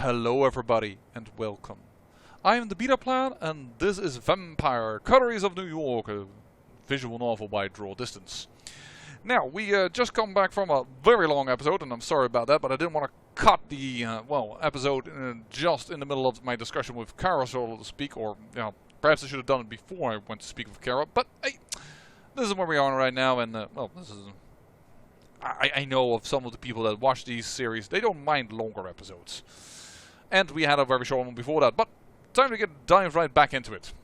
Hello everybody and welcome. I am the beta plan and this is Vampire Coteries of New York, a visual novel by draw distance. Now, we just come back from a very long episode, and I'm sorry about that, but I didn't want to cut the, episode just in the middle of my discussion with Kara, so to speak, or, perhaps I should have done it before I went to speak with Kara, but hey, this is where we are right now, and, this is... I know of some of the people that watch these series, they don't mind longer episodes. And we had a very short one before that, but time to dive right back into it.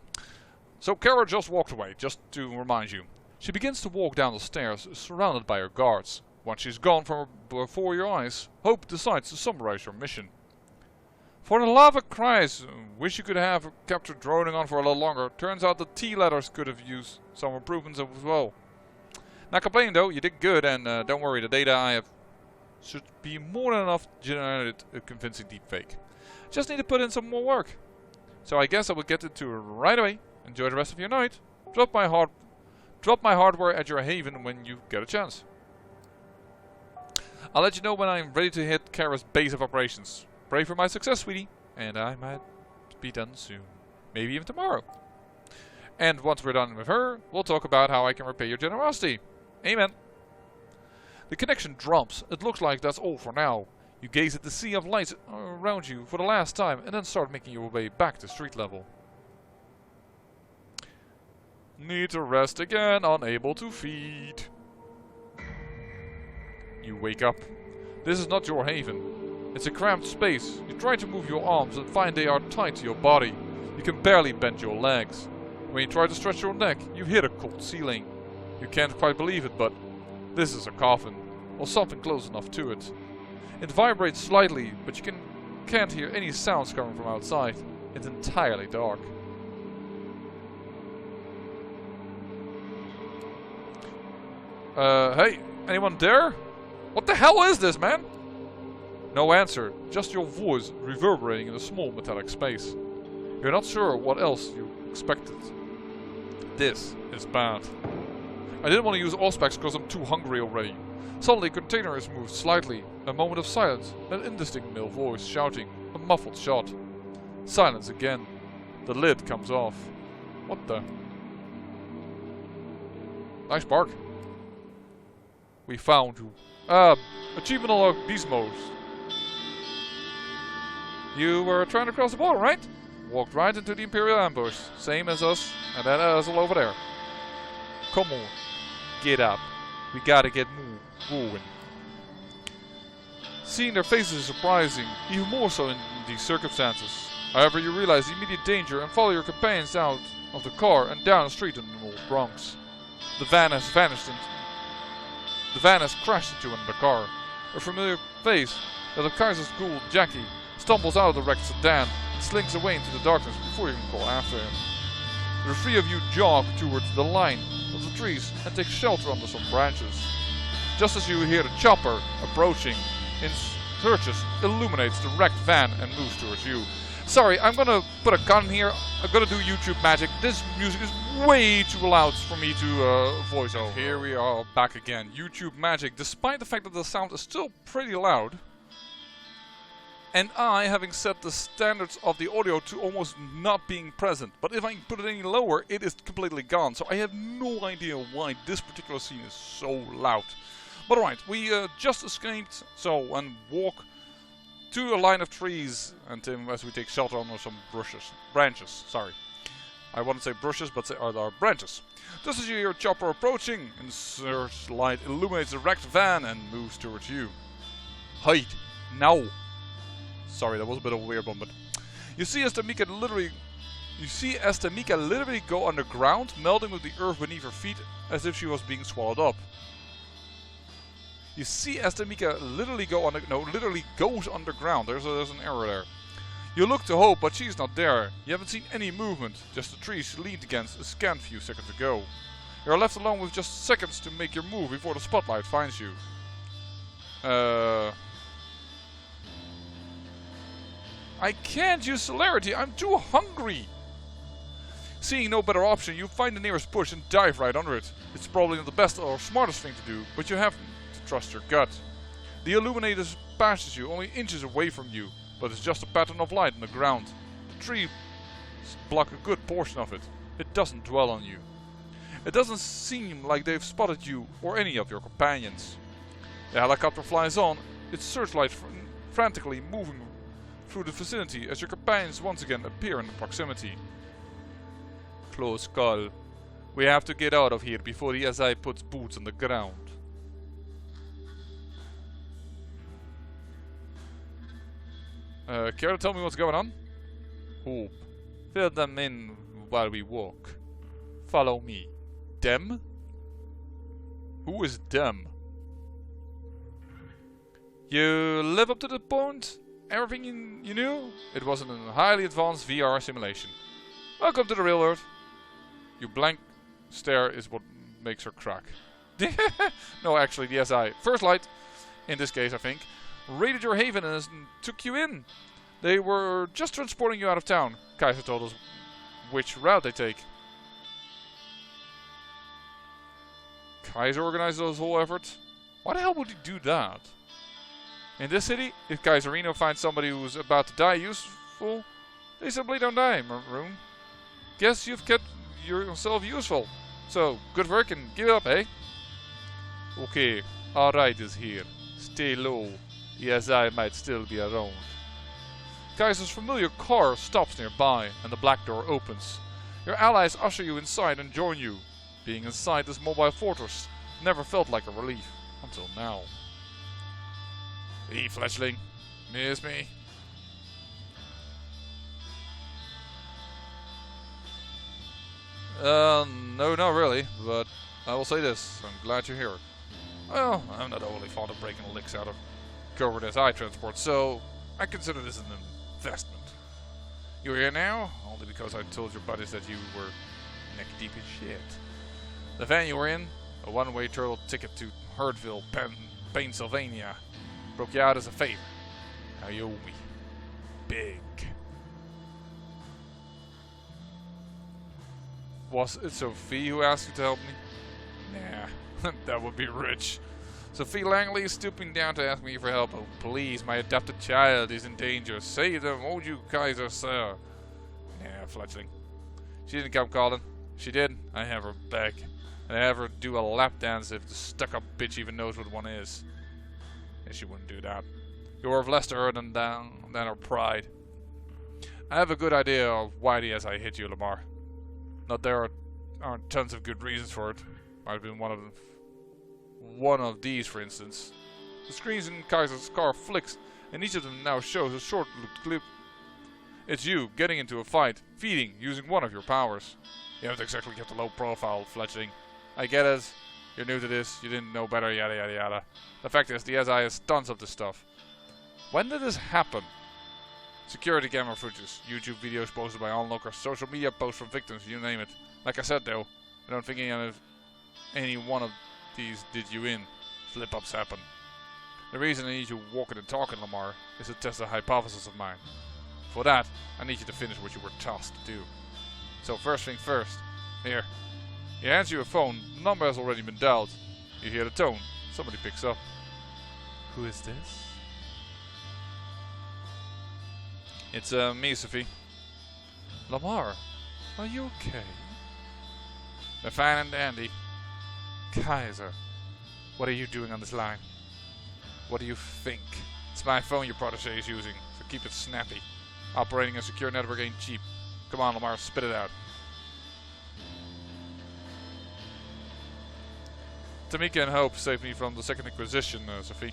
So Kara just walked away, just to remind you. She begins to walk down the stairs, surrounded by her guards. Once she's gone from before your eyes, Hope decides to summarize your mission. For the love of Christ, wish you could have kept her droning on for a little longer. Turns out the T letters could have used some improvements as well. Not complaining though, you did good, and don't worry, the data I have should be more than enough to generate a convincing deepfake. Just need to put in some more work. So I guess I will get into it right away. Enjoy the rest of your night. Drop my hardware at your haven when you get a chance. I'll let you know when I'm ready to hit Kara's base of operations. Pray for my success, sweetie, and I might be done soon. Maybe even tomorrow. And once we're done with her, we'll talk about how I can repay your generosity. Amen. The connection drops. It looks like that's all for now. You gaze at the sea of lights around you for the last time and then start making your way back to street level. Need to rest again, unable to feed. You wake up. This is not your haven. It's a cramped space. You try to move your arms and find they are tied to your body. You can barely bend your legs. When you try to stretch your neck, you hit a cold ceiling. You can't quite believe it, but this is a coffin, or something close enough to it. It vibrates slightly, but you can't hear any sounds coming from outside. It's entirely dark. Hey, anyone there? What the hell is this, man? No answer, just your voice reverberating in a small metallic space. You're not sure what else you expected. This is bad. I didn't want to use Auspex because I'm too hungry already. Suddenly, container is moved slightly. A moment of silence. An indistinct male voice shouting. A muffled shot. Silence again. The lid comes off. What the? Nice bark. We found you. Achievement unlocked beast mode. You were trying to cross the border, right? Walked right into the Imperial ambush. Same as us, and that asshole over there. Come on. Get up. We gotta get moving. Seeing their faces is surprising, even more so in these circumstances. However, you realize the immediate danger and follow your companions out of the car and down the street in the Old Bronx. The van has crashed into another car. A familiar face, that of Kaiser's ghoul Jackie, stumbles out of the wrecked sedan and slinks away into the darkness before you can call after him. The three of you jog towards the line of the trees and take shelter under some branches. Just as you hear the chopper approaching, Insurgis illuminates the wrecked van and moves towards you. Sorry, I'm gonna put a gun here. I'm gonna do YouTube magic. This music is way too loud for me to voice over. Here we are back again. YouTube magic, despite the fact that the sound is still pretty loud. And I, having set the standards of the audio to almost not being present. But if I put it any lower, it is completely gone. So I have no idea why this particular scene is so loud. But alright, we just escaped, and walk to a line of trees, and as we take shelter under some branches, sorry. I wouldn't say brushes, but they are branches. Just as you hear a chopper approaching, and searchlight illuminates the wrecked van and moves towards you. Hide, now! Sorry, that was a bit of a weird one, but... You see Estamika literally go underground, melting with the earth beneath her feet, as if she was being swallowed up. You see Estamika literally goes underground. There's an error there. You look to Hope, but she's not there. You haven't seen any movement, just the trees she leaned against a scant few seconds ago. You're left alone with just seconds to make your move before the spotlight finds you. I can't use celerity, I'm too hungry! Seeing no better option, you find the nearest bush and dive right under it. It's probably not the best or smartest thing to do, but you have to trust your gut. The illuminator passes you only inches away from you. but it's just a pattern of light on the ground. The trees block a good portion of it. It doesn't dwell on you. It doesn't seem like they've spotted you or any of your companions. The helicopter flies on, its searchlight frantically moving through the vicinity as your companions once again appear in proximity. Close call. We have to get out of here before the SI puts boots on the ground. Care to tell me what's going on? Hope. Fill them in while we walk. Follow me. Them? Who is them? You live up to the point? Everything you knew? It was a highly advanced VR simulation. Welcome to the real world. Your blank stare is what makes her crack. No, actually, the SI. First Light, in this case I think, raided your haven and took you in. They were just transporting you out of town. Kaiser told us which route they take. Kaiser organized this whole effort? Why the hell would he do that? In this city, if Kaiserino finds somebody who's about to die useful, they simply don't die, Maroon. Guess you've kept yourself useful. So, good work and give it up, eh? Okay, our ride is here. Stay low. The SI might still be around. Kaiser's familiar car stops nearby, and the black door opens. Your allies usher you inside and join you. Being inside this mobile fortress never felt like a relief, until now. Hey, fledgling. Miss me? No, not really, but I will say this. I'm glad you're here. Well, I'm not overly fond of breaking licks out of covert SI transport, so I consider this an investment. You're here now, only because I told your buddies that you were neck deep in shit. The van you were in, a one-way turtle ticket to Hurdville, Pennsylvania, broke you out as a favor. Now you owe me. Big. Was it Sophie who asked you to help me? Nah, that would be rich. Sophie Langley is stooping down to ask me for help. Oh, please, my adopted child is in danger. Save them, won't you, Kaiser, sir? Nah, fledgling. She didn't come calling. She did, I have her back. And I have her do a lap dance if the stuck-up bitch even knows what one is. And she wouldn't do that. You're of less to her than her pride. I have a good idea of why the SI hit you, Lamar. Not there aren't tons of good reasons for it. Might have been one of these, for instance. The screens in Kaiser's car flicks, and each of them now shows a short-looked clip. It's you getting into a fight, feeding, using one of your powers. You haven't exactly kept a low profile, fledgling. I get it. You're new to this. You didn't know better. Yada yada yada. The fact is, the SI has tons of this stuff. When did this happen? Security camera footage, YouTube videos posted by onlookers, social media posts from victims, you name it. Like I said though, I don't think any one of these did you in. Slip-ups happen. The reason I need you walking and talking, Lamar, is to test a hypothesis of mine. For that, I need you to finish what you were tasked to do. So first thing first. Here. You answer your phone, the number has already been dialed. You hear the tone, somebody picks up. Who is this? It's me, Sophie. Lamar, are you okay? They're fine and dandy. Kaiser, what are you doing on this line? What do you think? It's my phone your protege is using, so keep it snappy. Operating a secure network ain't cheap. Come on, Lamar, spit it out. Tamika and Hope saved me from the Second Inquisition, Sophie.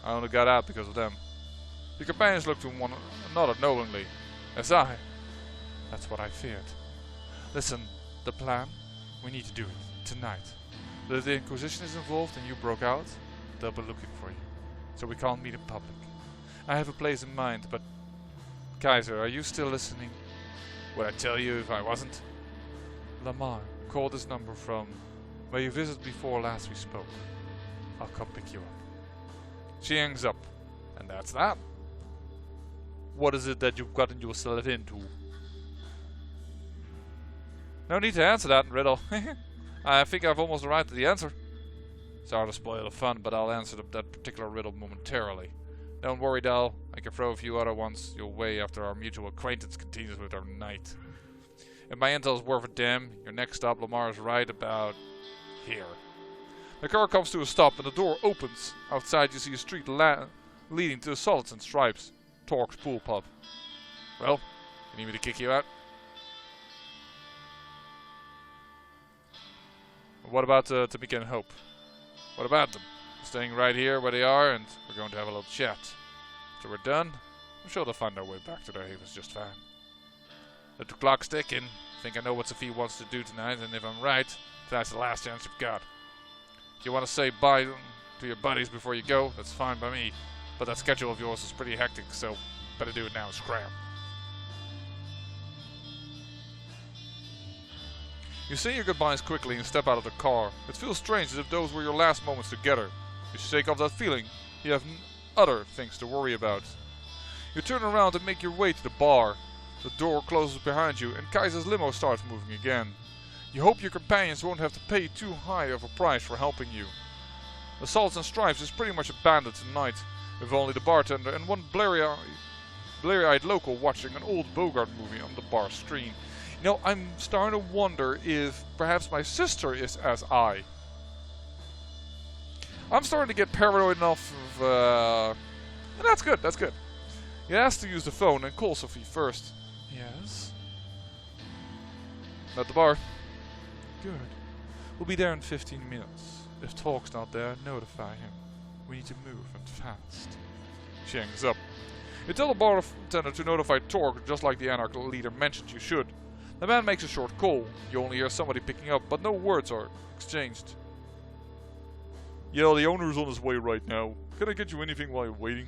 I only got out because of them. Your companions looked to one another knowingly. As I. That's what I feared. Listen, the plan? We need to do it. Tonight. But if the Inquisition is involved and you broke out, they'll be looking for you. So we can't meet in public. I have a place in mind, but... Kaiser, are you still listening? Would I tell you if I wasn't? Lamar, call this number from where you visited before last we spoke. I'll come pick you up. She hangs up. And that's that. What is it that you've gotten yourself into? No need to answer that, riddle. I think I've almost arrived at the answer. Sorry to spoil the fun, but I'll answer that particular riddle momentarily. Don't worry, doll. I can throw a few other ones your way after our mutual acquaintance continues with our night. If my intel's worth a damn, your next stop, Lamar, is right about here. The car comes to a stop and the door opens. Outside you see a street leading to the Solids and Stripes, Torque's pool pub. Well, you need me to kick you out? What about Tamika and Hope? What about them? Staying right here where they are, and we're going to have a little chat. After we're done, I'm sure they'll find their way back to their havens just fine. Let the clock's ticking. Think I know what Sophie wants to do tonight, and if I'm right, that's the last chance you've got. If you want to say bye to your buddies before you go, that's fine by me. But that schedule of yours is pretty hectic, so better do it now and scram. You say your goodbyes quickly and step out of the car. It feels strange as if those were your last moments together. You shake off that feeling. You have other things to worry about. You turn around and make your way to the bar. The door closes behind you and Kaiser's limo starts moving again. You hope your companions won't have to pay too high of a price for helping you. The Solids and Stripes is pretty much abandoned tonight, with only the bartender and one bleary-eyed local watching an old Bogart movie on the bar screen. You know, I'm starting to wonder if perhaps my sister is as I. I'm starting to get paranoid enough of, and that's good, that's good. You ask to use the phone and call Sophie first. Yes? At the bar. Good. We'll be there in 15 minutes. If Torque's not there, notify him. We need to move, and fast. She hangs up. You tell the bartender to notify Torque, just like the Anarch leader mentioned you should. The man makes a short call. You only hear somebody picking up, but no words are exchanged. Yeah, the owner's on his way right now. Can I get you anything while you're waiting?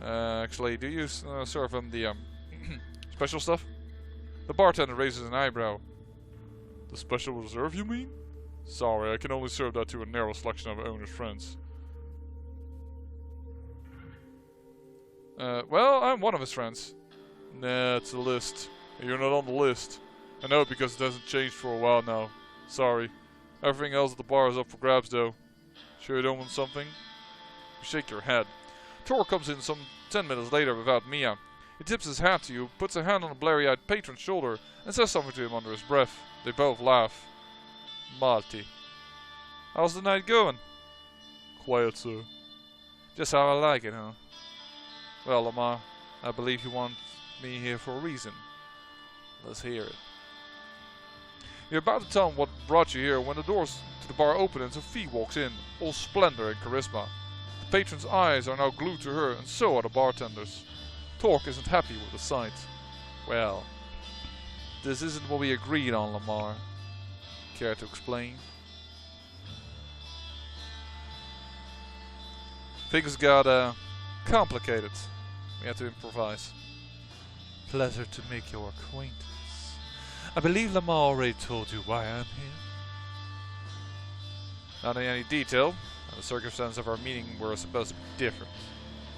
Actually, do you serve him the special stuff? The bartender raises an eyebrow. The special reserve, you mean? Sorry, I can only serve that to a narrow selection of owner's friends. Well, I'm one of his friends. Nah, it's a list. You're not on the list. I know because it hasn't changed for a while now. Sorry. Everything else at the bar is up for grabs though. Sure you don't want something? You shake your head. Torque comes in some 10 minutes later without Mia. He tips his hat to you, puts a hand on the blary-eyed patron's shoulder, and says something to him under his breath. They both laugh. Marty. How's the night going? Quiet, sir. Just how I like it, huh? Well, Lamar, I believe you want me here for a reason. Let's hear it. You're about to tell him what brought you here when the doors to the bar open and Sophie walks in, all splendor and charisma. The patron's eyes are now glued to her, and so are the bartenders. Torque isn't happy with the sight. Well, this isn't what we agreed on, Lamar. Care to explain? Things got complicated. We had to improvise. Pleasure to make your acquaintance. I believe Lamar already told you why I'm here. Not in any detail, and the circumstances of our meeting were supposed to be different.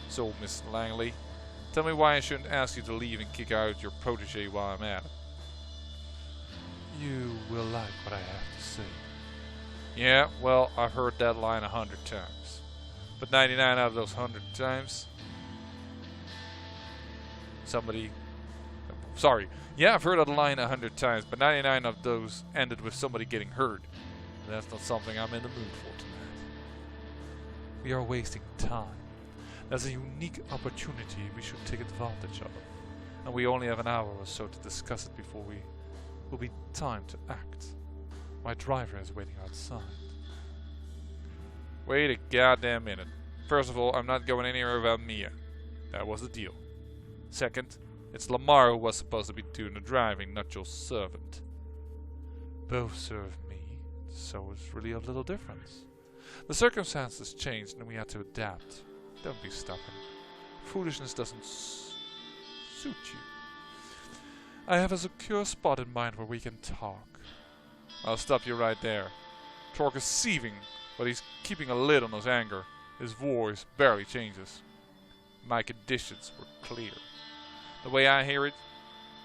So, Miss Langley, tell me why I shouldn't ask you to leave and kick out your protege while I'm at it. You will like what I have to say. Yeah, well, I've heard that line 100 times. But 99 out of those 100 times... Yeah, I've heard that line 100 times, but 99 of those ended with somebody getting hurt. And that's not something I'm in the mood for tonight. We are wasting time. There's a unique opportunity we should take advantage of. And we only have an hour or so to discuss it before we will be time to act. My driver is waiting outside. Wait a goddamn minute. First of all, I'm not going anywhere without Mia. That was the deal. Second, it's Lamar who was supposed to be doing the driving, not your servant. Both serve me, so it's really a little difference. The circumstances changed and we had to adapt. Don't be stubborn. Foolishness doesn't suit you. I have a secure spot in mind where we can talk. I'll stop you right there. Torque is seething, but he's keeping a lid on his anger. His voice barely changes. My conditions were clear. The way I hear it,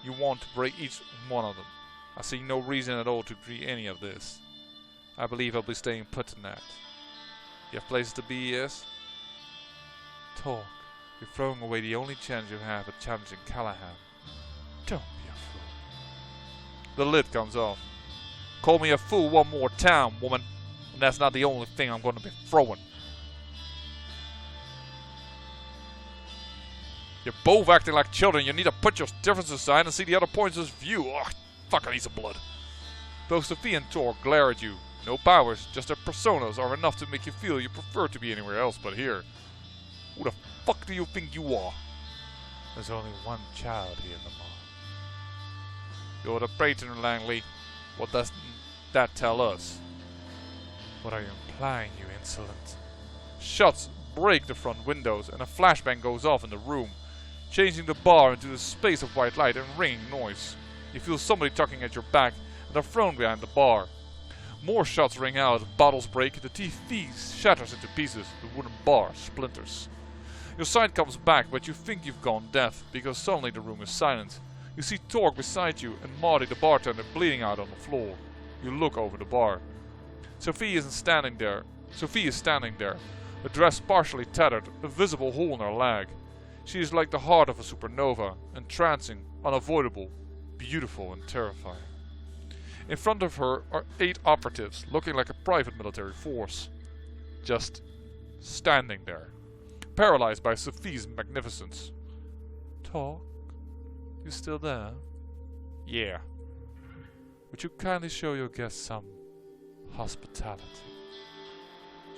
you want to break each one of them. I see no reason at all to agree any of this. I believe I'll be staying put tonight. You have places to be, yes? Talk. You're throwing away the only chance you have at challenging Callahan. Don't be a fool. The lid comes off. Call me a fool one more time, woman. And that's not the only thing I'm going to be throwing. You're both acting like children. You need to put your differences aside and see the other points of view. Ugh, fuck, I need some blood. Both Sophie and Torque glare at you. No powers, just their personas are enough to make you feel you prefer to be anywhere else but here. Who the fuck do you think you are? There's only one child here in the mall. You're the patron, Langley. What does that tell us? What are you implying, you insolent? Shots break the front windows and a flashbang goes off in the room, changing the bar into a space of white light and ringing noise. You feel somebody tugging at your back and are thrown behind the bar. More shots ring out, bottles break, the TV shatters into pieces, the wooden bar splinters. Your sight comes back, but you think you've gone deaf, because suddenly the room is silent. You see Torque beside you and Marty the bartender bleeding out on the floor. You look over the bar. Sophie is standing there, her dress partially tattered, a visible hole in her leg. She is like the heart of a supernova, entrancing, unavoidable, beautiful and terrifying. In front of her are 8 operatives, looking like a private military force. Just standing there, paralyzed by Sophie's magnificence. Talk? You still there? Yeah. Would you kindly show your guests some hospitality?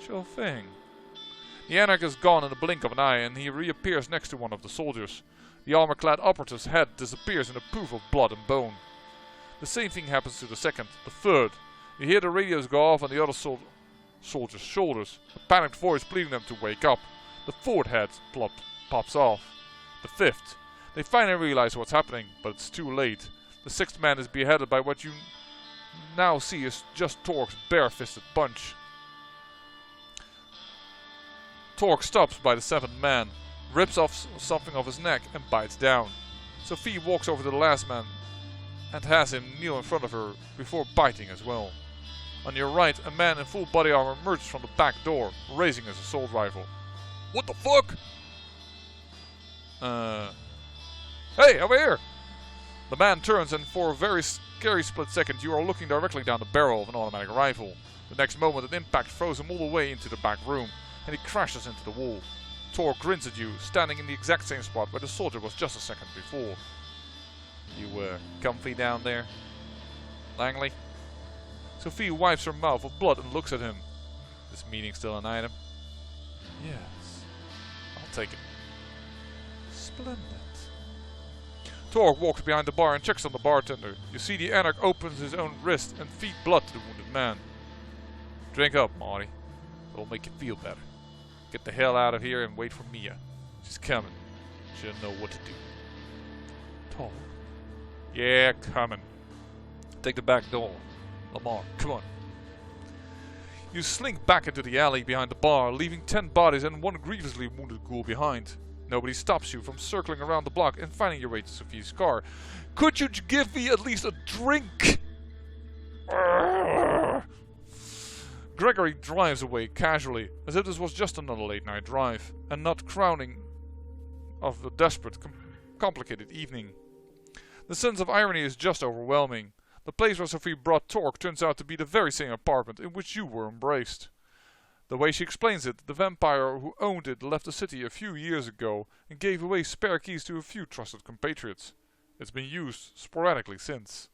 Sure thing. The anarch is gone in the blink of an eye, and he reappears next to one of the soldiers. The armor-clad operative's head disappears in a poof of blood and bone. The same thing happens to the second, the third. You hear the radios go off on the other soldier's shoulders, a panicked voice pleading them to wake up. The fourth head pops off. The fifth. They finally realize what's happening, but it's too late. The sixth man is beheaded by what you now see is just Torque's bare-fisted punch. Torque stops by the seventh man, rips off something off his neck and bites down. Sophie walks over to the last man and has him kneel in front of her before biting as well. On your right, a man in full body armor emerges from the back door, raising his assault rifle. What the fuck? Hey, over here! The man turns, and for a very scary split second you are looking directly down the barrel of an automatic rifle. The next moment an impact throws him all the way into the back room, and he crashes into the wall. Torque grins at you, standing in the exact same spot where the soldier was just a second before. You, comfy down there, Langley? Sophie wipes her mouth of blood and looks at him. This meeting still an item? Yes. I'll take it. Splendid. Torque walks behind the bar and checks on the bartender. You see the anarch opens his own wrist and feed blood to the wounded man. Drink up, Marty. It'll make you feel better. Get the hell out of here and wait for Mia. She's coming. She'll know what to do. Torque? Yeah, coming. Take the back door. Lamar, come on. You slink back into the alley behind the bar, leaving 10 bodies and 1 grievously wounded ghoul behind. Nobody stops you from circling around the block and finding your way to Sophie's car. Could you give me at least a drink? Gregory drives away casually, as if this was just another late-night drive, and not crowning of a desperate, complicated evening. The sense of irony is just overwhelming. The place where Sophie brought Torque turns out to be the very same apartment in which you were embraced. The way she explains it, the vampire who owned it left the city a few years ago and gave away spare keys to a few trusted compatriots. It's been used sporadically since.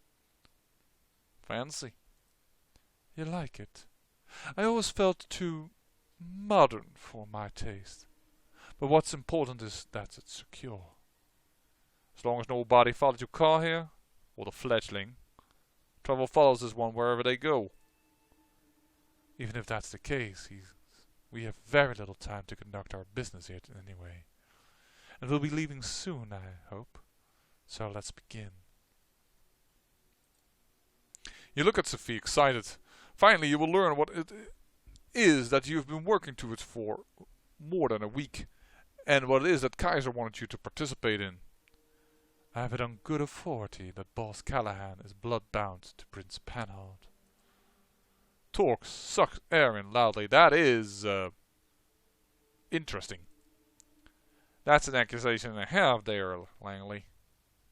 Fancy. You like it? I always felt too modern for my taste. But what's important is that it's secure. As long as nobody follows your car here, or the fledgling, trouble follows this one wherever they go. Even if that's the case, we have very little time to conduct our business here anyway. And we'll be leaving soon, I hope. So let's begin. You look at Sophie, excited. Finally, you will learn what it is that you've been working towards for more than a week, and what it is that Kaiser wanted you to participate in. I have it on good authority that Boss Callahan is blood-bound to Prince Penhold. Torque sucks air in loudly. That is, interesting. That's an accusation and a half there, Langley.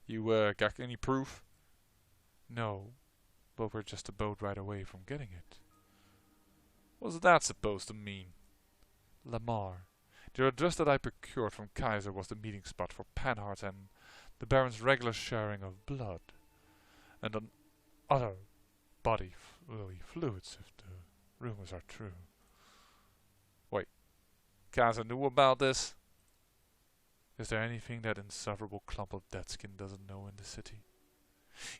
You got any proof? No, but we're just a boat ride away from getting it. What's that supposed to mean? Lamar, the address that I procured from Kaiser was the meeting spot for Panhard and the Baron's regular sharing of blood. And on other bodily fluids, if the rumors are true. Wait, Kaiser knew about this? Is there anything that insufferable clump of deadskin doesn't know in the city?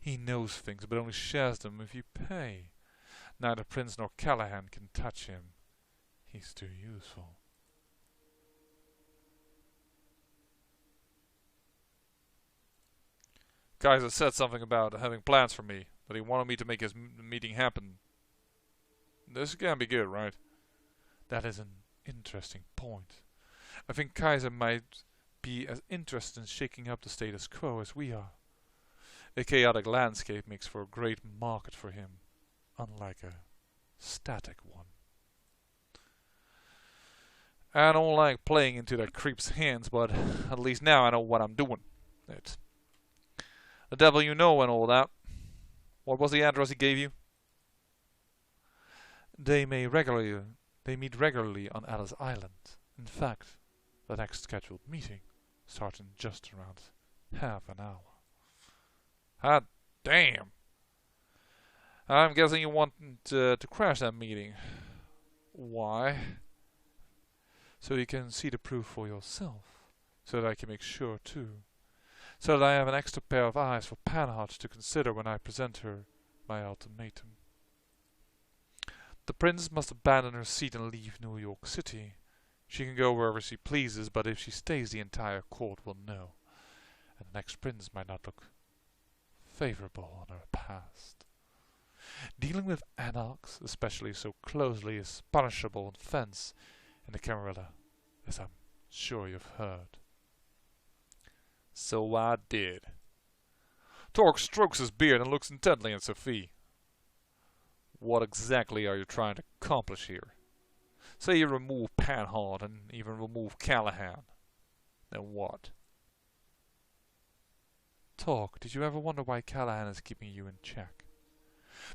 He knows things, but only shares them if you pay. Neither Prince nor Callahan can touch him. He's too useful. Kaiser said something about having plans for me, that he wanted me to make his meeting happen. This can be good, right? That is an interesting point. I think Kaiser might be as interested in shaking up the status quo as we are. A chaotic landscape makes for a great market for him, unlike a static one. I don't like playing into that creep's hands, but at least now I know what I'm doing. It's the devil you know and all that. What was the address he gave you? They meet regularly on Alice Island. In fact, the next scheduled meeting starts in just around half an hour. Hot damn! I'm guessing you want to crash that meeting. Why? So you can see the proof for yourself. So that I can make sure too. So that I have an extra pair of eyes for Panhard to consider when I present her my ultimatum. The Prince must abandon her seat and leave New York City. She can go wherever she pleases, but if she stays, the entire court will know, and the next Prince might not look favorable on her past. Dealing with anarchs, especially so closely, is punishable offense in the Camarilla, as I'm sure you've heard. So I did. Torque strokes his beard and looks intently at Sophie. What exactly are you trying to accomplish here? Say you remove Panhard and even remove Callahan. Then what? Torque, did you ever wonder why Callahan is keeping you in check?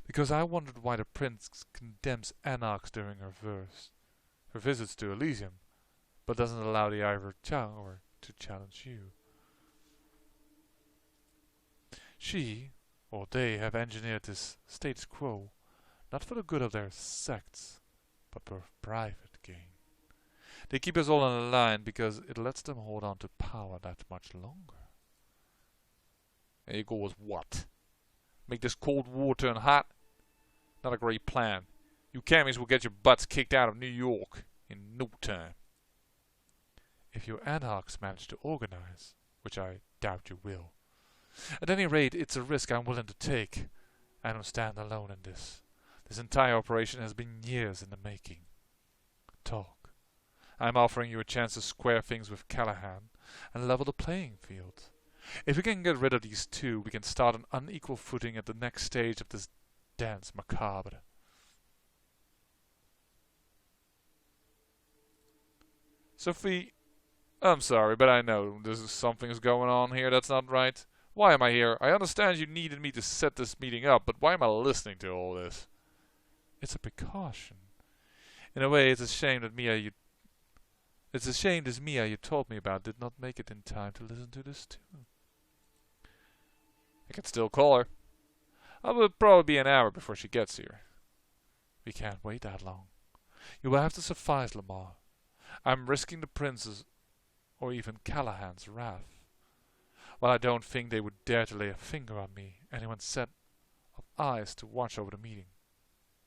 Because I wondered why the Prince condemns anarchs during her visits to Elysium, but doesn't allow the Ivory Tower to challenge you. She, or they, have engineered this status quo, not for the good of their sects, but for private gain. They keep us all in a line because it lets them hold on to power that much longer. There you go with what? Make this Cold War turn hot? Not a great plan. You cammies will get your butts kicked out of New York in no time. If your anarchs manage to organize, which I doubt you will. At any rate, it's a risk I'm willing to take. I don't stand alone in this. This entire operation has been years in the making. Talk. I'm offering you a chance to square things with Callahan and level the playing field. If we can get rid of these two, we can start on unequal footing at the next stage of this dance macabre. Sophie, I'm sorry, but I know something's going on here that's not right. Why am I here? I understand you needed me to set this meeting up, but why am I listening to all this? It's a precaution. In a way, it's a shame that Mia you told me about did not make it in time to listen to this too. I can still call her. It will probably be an hour before she gets here. We can't wait that long. You will have to suffice, Lamar. I'm risking the Prince's or even Callahan's wrath. While I don't think they would dare to lay a finger on me, anyone's set of eyes to watch over the meeting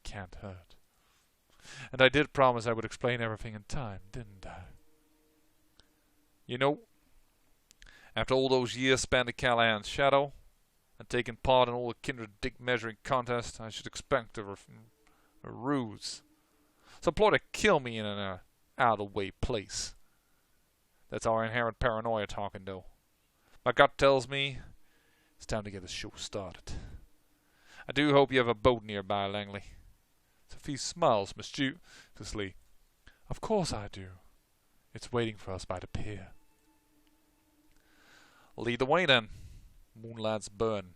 can't hurt. And I did promise I would explain everything in time, didn't I? You know, after all those years spent in Callahan's shadow, and taking part in all the kindred dick measuring contests, I should expect a ruse. Some ploy to kill me in an out-of-the-way place. That's our inherent paranoia talking, though. My gut tells me it's time to get the show started. I do hope you have a boat nearby, Langley. Sophie smiles mischievously. Of course I do. It's waiting for us by the pier. Lead the way then. Moonlights burn.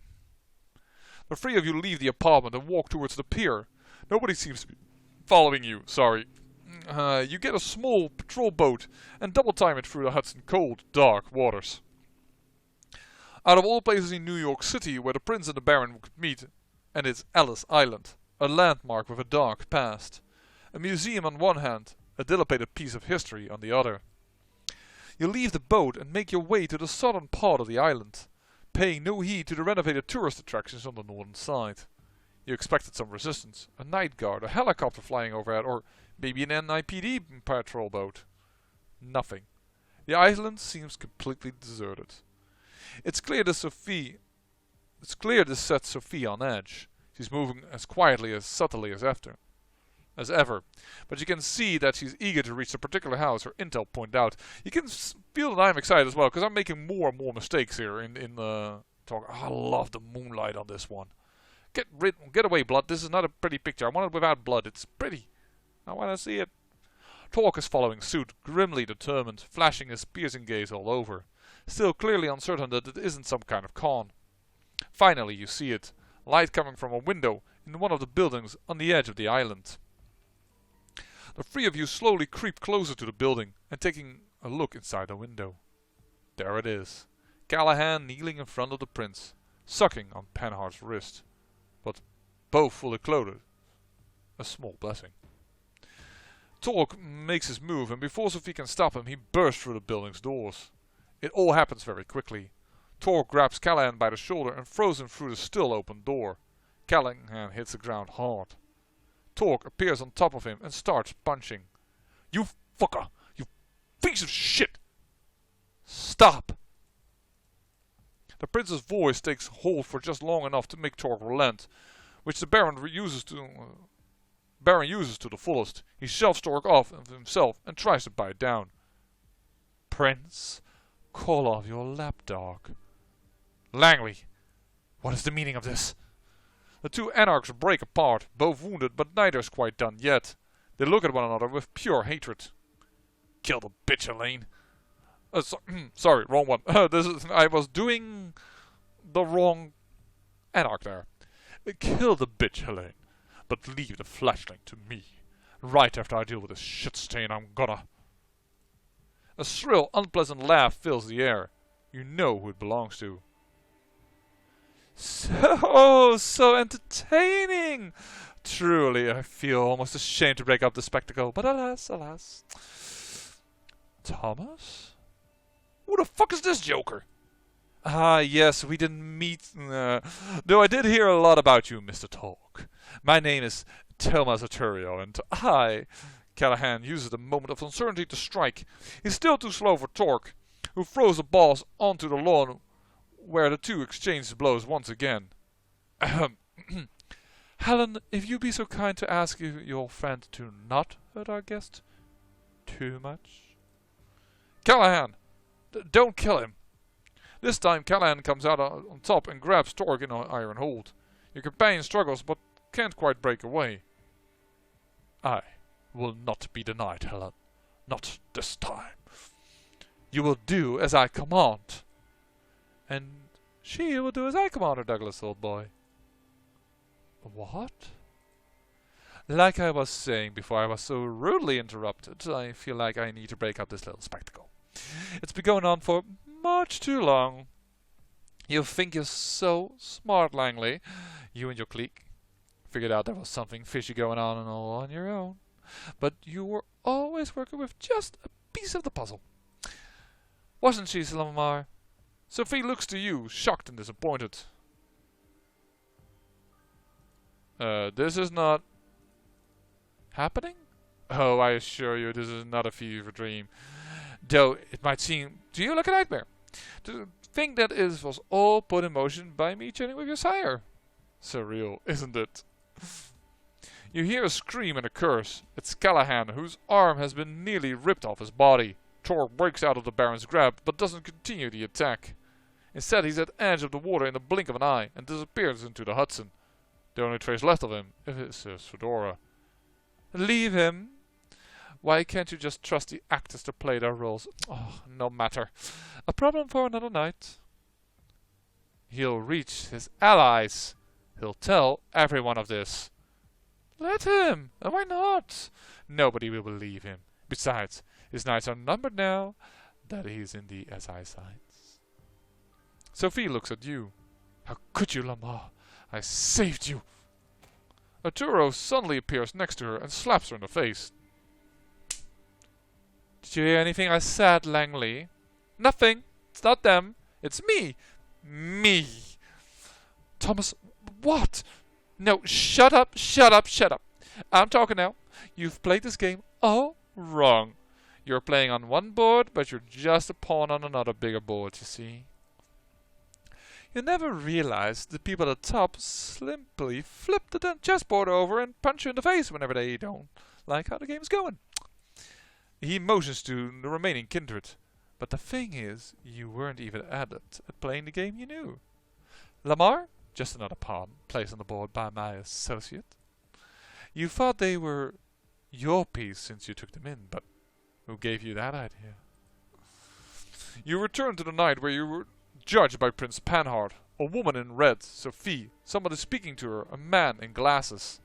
The three of you leave the apartment and walk towards the pier. Nobody seems to be following you, sorry. You get a small patrol boat and double time it through the Hudson cold, dark waters. Out of all places in New York City where the Prince and the Baron could meet, and it's Ellis Island, a landmark with a dark past. A museum on one hand, a dilapidated piece of history on the other. You leave the boat and make your way to the southern part of the island, paying no heed to the renovated tourist attractions on the northern side. You expected some resistance, a night guard, a helicopter flying overhead, or maybe an NIPD patrol boat. Nothing. The island seems completely deserted. It's clear this sets Sophie on edge. She's moving as quietly, as subtly as ever. But you can see that she's eager to reach the particular house her intel pointed out. You can feel that I'm excited as well, because I'm making more and more mistakes here in the talk. I love the moonlight on this one. Get away, Blood. This is not a pretty picture. I want it without blood. It's pretty. I want to see it. Torque is following suit, grimly determined, flashing his piercing gaze all over. Still clearly uncertain that it isn't some kind of con. Finally you see it. Light coming from a window in one of the buildings on the edge of the island. The three of you slowly creep closer to the building and taking a look inside the window. There it is. Callahan kneeling in front of the Prince, sucking on Penhard's wrist. But both fully clothed. A small blessing. Torque makes his move, and before Sophie can stop him, he bursts through the building's doors. It all happens very quickly. Torque grabs Callahan by the shoulder and throws him through the still open door. Callahan hits the ground hard. Torque appears on top of him and starts punching. You fucker! You piece of shit! Stop! The Prince's voice takes hold for just long enough to make Torque relent, which the Baron uses to the fullest. He shoves Torque off of himself and tries to bite down. Prince, call off your lapdog. Langley, what is the meaning of this? The two anarchs break apart, both wounded, but neither is quite done yet. They look at one another with pure hatred. Kill the bitch, Elaine. Sorry, wrong one. I was doing the wrong anarch there. Kill the bitch, Helene, but leave the flashlight to me. Right after I deal with this shit stain, I'm gonna. A shrill, unpleasant laugh fills the air. You know who it belongs to. So entertaining! Truly, I feel almost ashamed to break up the spectacle, but alas, alas. Thomas? Who the fuck is this joker? Ah, yes, we didn't meet. Though I did hear a lot about you, Mr. Torque. My name is Thomas Arturio, and I... Callahan uses the moment of uncertainty to strike. He's still too slow for Torque, who throws the balls onto the lawn, where the two exchange blows once again. Helen, if you be so kind to ask your friend to not hurt our guest too much. Callahan! Don't kill him! This time Callahan comes out on top and grabs Torque in an iron hold. Your companion struggles but can't quite break away. I will not be denied, Helen. Not this time. You will do as I command. And she will do as I command her, Douglas, old boy. What? Like I was saying before I was so rudely interrupted, I feel like I need to break up this little spectacle. It's been going on for much too long. You think you're so smart, Langley. You and your clique figured out there was something fishy going on and all on your own. But you were always working with just a piece of the puzzle. Wasn't she, Lamar? Sophie looks to you, shocked and disappointed. This is not happening? Oh, I assure you, this is not a fever dream. Though it might seem to you like a nightmare. To think that it was all put in motion by me chatting with your sire. Surreal, isn't it? You hear a scream and a curse. It's Callahan, whose arm has been nearly ripped off his body. Torque breaks out of the Baron's grab, but doesn't continue the attack. Instead, he's at the edge of the water in the blink of an eye, and disappears into the Hudson. The only trace left of him is his fedora. Leave him? Why can't you just trust the actors to play their roles? Oh, no matter. A problem for another night. He'll reach his allies. He'll tell everyone of this. Let him! Why not? Nobody will believe him. Besides, his nights are numbered now that he's in the SI sights. Sophie looks at you. How could you, Lamar? I saved you! Arturo suddenly appears next to her and slaps her in the face. Did you hear anything I said, Langley? Nothing. It's not them. It's me. Me. Thomas, what? No, shut up, shut up, shut up. I'm talking now. You've played this game all wrong. You're playing on one board, but you're just a pawn on another bigger board, you see. You never realize the people at the top simply flip the chessboard over and punch you in the face whenever they don't like how the game's going. He motions to the remaining kindred. But the thing is, you weren't even adept at playing the game you knew. Lamar, just another pawn placed on the board by my associate. You thought they were your piece since you took them in, but who gave you that idea? You returned to the night where you were judged by Prince Panhard, a woman in red, Sophie, somebody speaking to her, a man in glasses.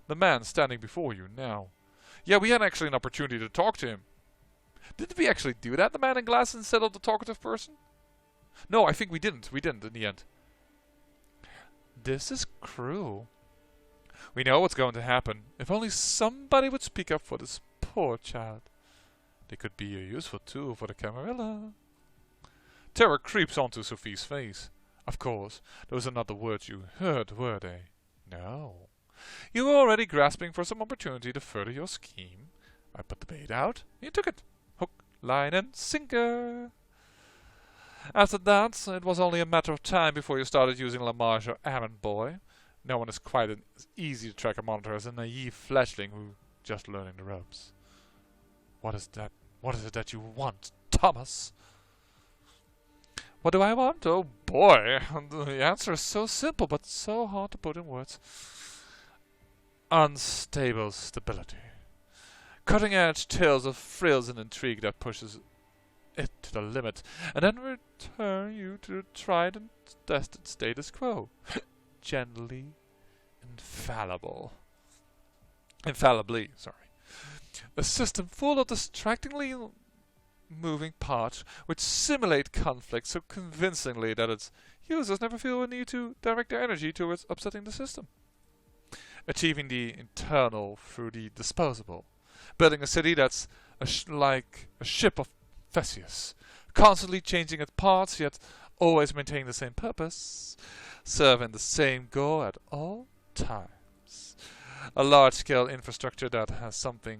The man standing before you now. Yeah, we had actually an opportunity to talk to him. Did we actually do that, the man in glasses, instead of the talkative person? No, I think we didn't. We didn't in the end. This is cruel. We know what's going to happen. If only somebody would speak up for this poor child. They could be a useful tool for the Camarilla. Terror creeps onto Sophie's face. Of course, those are not the words you heard, were they? No. You were already grasping for some opportunity to further your scheme. I put the bait out. You took it. Hook, line, and sinker. After that, it was only a matter of time before you started using Lamar's your errand boy. No one is quite as easy to track a monitor as a naive fledgling who just learning the ropes. What is that? What is it that you want, Thomas? What do I want? Oh boy, the answer is so simple but so hard to put in words. Unstable stability. Cutting-edge tales of thrills and intrigue that pushes it to the limit, and then return you to the tried and tested status quo. Gently infallibly, sorry. A system full of distractingly moving parts which simulate conflict so convincingly that its users never feel a need to direct their energy towards upsetting the system. Achieving the internal through the disposable. Building a city that's like a ship of Theseus, constantly changing its parts yet always maintaining the same purpose, serving the same goal at all times. A large-scale infrastructure that has something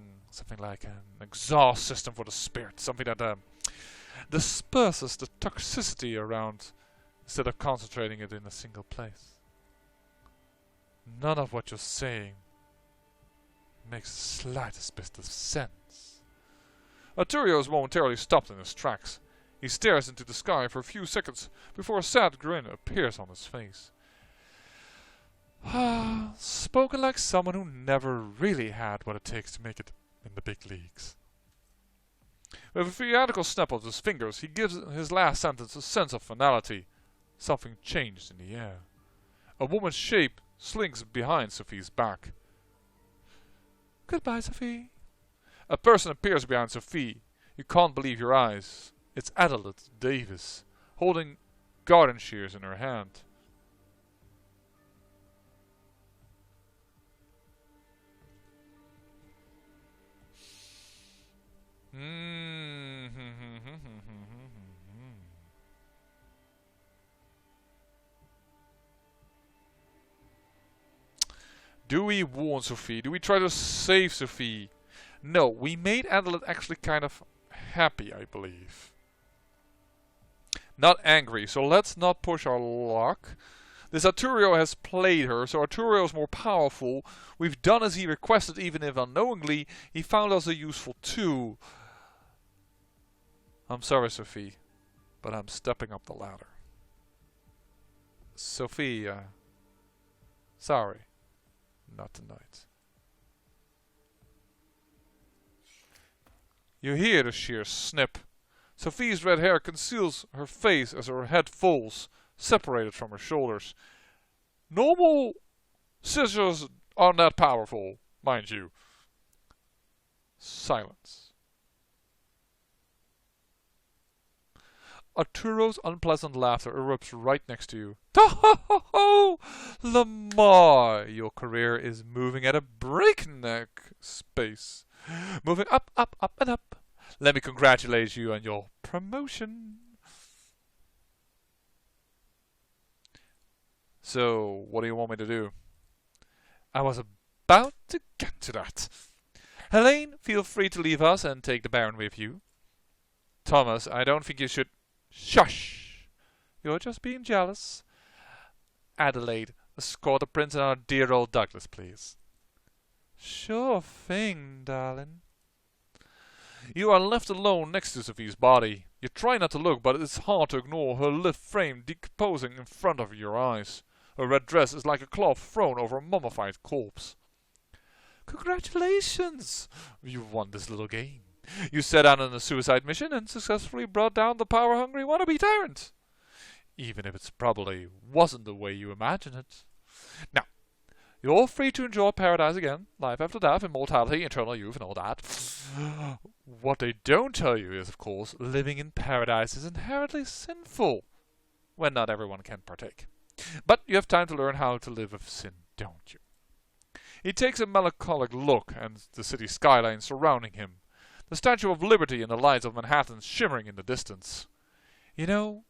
like an exhaust system for the spirit, something that disperses the toxicity around instead of concentrating it in a single place. None of what you're saying makes the slightest bit of sense. Arturo is momentarily stopped in his tracks. He stares into the sky for a few seconds before a sad grin appears on his face. Spoken like someone who never really had what it takes to make it in the big leagues. With a theatrical snap of his fingers, he gives his last sentence a sense of finality. Something changed in the air. A woman's shape slinks behind Sophie's back. Goodbye, Sophie. A person appears behind Sophie. You can't believe your eyes. It's Adelaide Davis, holding garden shears in her hand. Do we warn Sophie? Do we try to save Sophie? No, we made Adelaide actually kind of happy, I believe. Not angry, so let's not push our luck. This Arturo has played her, so Arturo is more powerful. We've done as he requested, even if unknowingly. He found us a useful tool. I'm sorry, Sophie, but I'm stepping up the ladder. Sophie, sorry, not tonight. You hear the shears snip. Sophie's red hair conceals her face as her head falls, separated from her shoulders. Normal scissors aren't that powerful, mind you. Silence. Arturo's unpleasant laughter erupts right next to you. Ho-ho-ho-ho! Lamar, your career is moving at a breakneck pace. Moving up, up, up, and up. Let me congratulate you on your promotion. So, what do you want me to do? I was about to get to that. Helene, feel free to leave us and take the Baron with you. Thomas, I don't think you should... Shush! You're just being jealous. Adelaide, escort the prince and our dear old Douglas, please. Sure thing, darling. You are left alone next to Sophie's body. You try not to look, but it's hard to ignore her lithe frame decomposing in front of your eyes. Her red dress is like a cloth thrown over a mummified corpse. Congratulations! You've won this little game. You set out on a suicide mission and successfully brought down the power-hungry wannabe tyrant. Even if it probably wasn't the way you imagined it. Now, you're free to enjoy paradise again, life after death, immortality, eternal youth, and all that. What they don't tell you is, of course, living in paradise is inherently sinful, when not everyone can partake. But you have time to learn how to live with sin, don't you? He takes a melancholic look at the city skyline surrounding him, the Statue of Liberty and the lights of Manhattan shimmering in the distance. You know,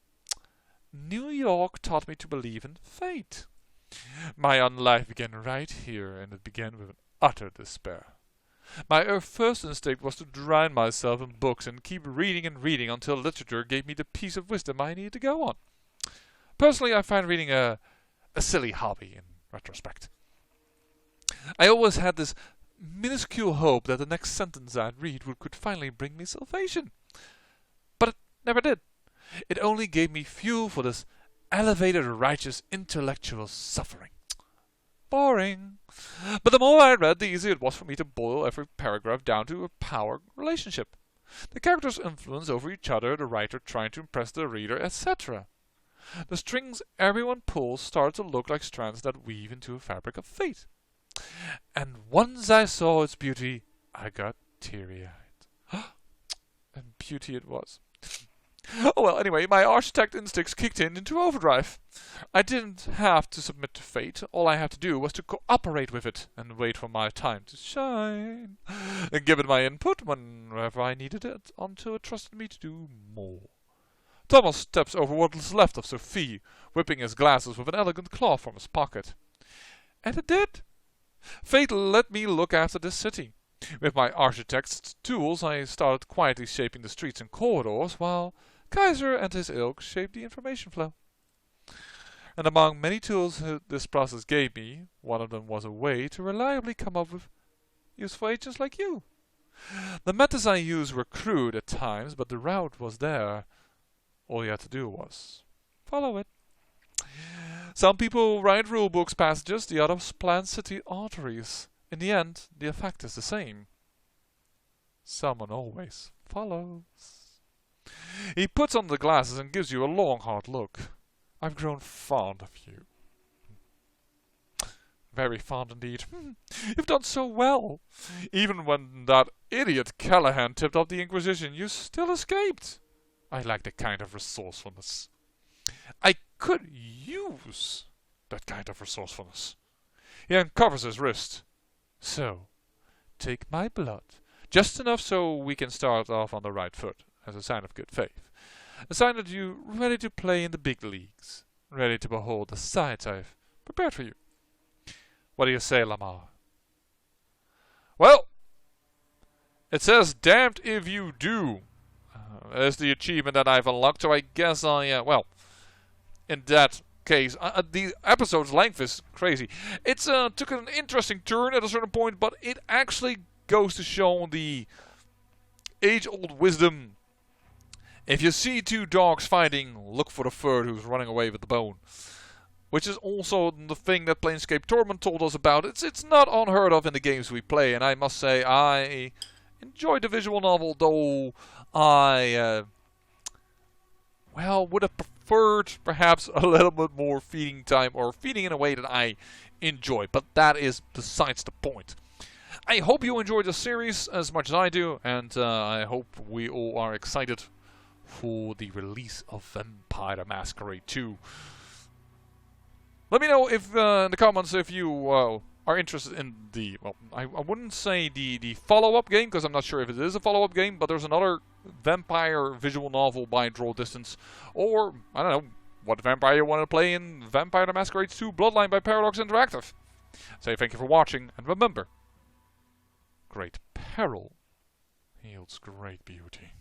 New York taught me to believe in fate. My own life began right here, and it began with an utter despair. My first instinct was to drown myself in books and keep reading and reading until literature gave me the piece of wisdom I needed to go on. Personally, I find reading a silly hobby in retrospect. I always had this minuscule hope that the next sentence I'd read could finally bring me salvation. But it never did. It only gave me fuel for this elevated, righteous, intellectual suffering. Boring. But the more I read, the easier it was for me to boil every paragraph down to a power relationship. The characters' influence over each other, the writer trying to impress the reader, etc. The strings everyone pulls start to look like strands that weave into a fabric of fate. And once I saw its beauty, I got teary-eyed. And beauty it was. Oh well, anyway, my architect instincts kicked into overdrive. I didn't have to submit to fate. All I had to do was to cooperate with it and wait for my time to shine. And give it my input whenever I needed it until it trusted me to do more. Thomas steps over what is left of Sophie, whipping his glasses with an elegant claw from his pocket. And it did. Fate let me look after this city. With my architect's tools, I started quietly shaping the streets and corridors, while Kaiser and his ilk shaped the information flow. And among many tools this process gave me, one of them was a way to reliably come up with useful agents like you. The methods I used were crude at times, but the route was there. All you had to do was follow it. Some people write rulebooks passages, the others plan city arteries. In the end, the effect is the same. Someone always follows. He puts on the glasses and gives you a long, hard look. I've grown fond of you. Very fond indeed. You've done so well. Even when that idiot Callahan tipped off the Inquisition, you still escaped. I like that kind of resourcefulness. I could use that kind of resourcefulness. He uncovers his wrist. So, take my blood. Just enough so we can start off on the right foot, as a sign of good faith. A sign that you're ready to play in the big leagues. Ready to behold the sights I've prepared for you. What do you say, Lamar? Well, it says damned if you do. As the achievement that I've unlocked, so I guess well, in that case, the episode's length is crazy. It's took an interesting turn at a certain point, but it actually goes to show the age-old wisdom. If you see two dogs fighting, look for the third who's running away with the bone. Which is also the thing that Planescape Torment told us about. It's not unheard of in the games we play, and I must say I enjoyed the visual novel, though I would have preferred preferred perhaps a little bit more feeding time, or feeding in a way that I enjoy, but that is besides the point. I hope you enjoyed the series as much as I do, and I hope we all are excited for the release of Vampire the Masquerade 2. Let me know if in the comments if you are interested in the, well, I wouldn't say the follow-up game, because I'm not sure if it is a follow-up game, but there's another vampire visual novel by Draw Distance, or, I don't know, what vampire you want to play in Vampire the Masquerade 2 Bloodline by Paradox Interactive. Say thank you for watching, and remember, great peril yields great beauty.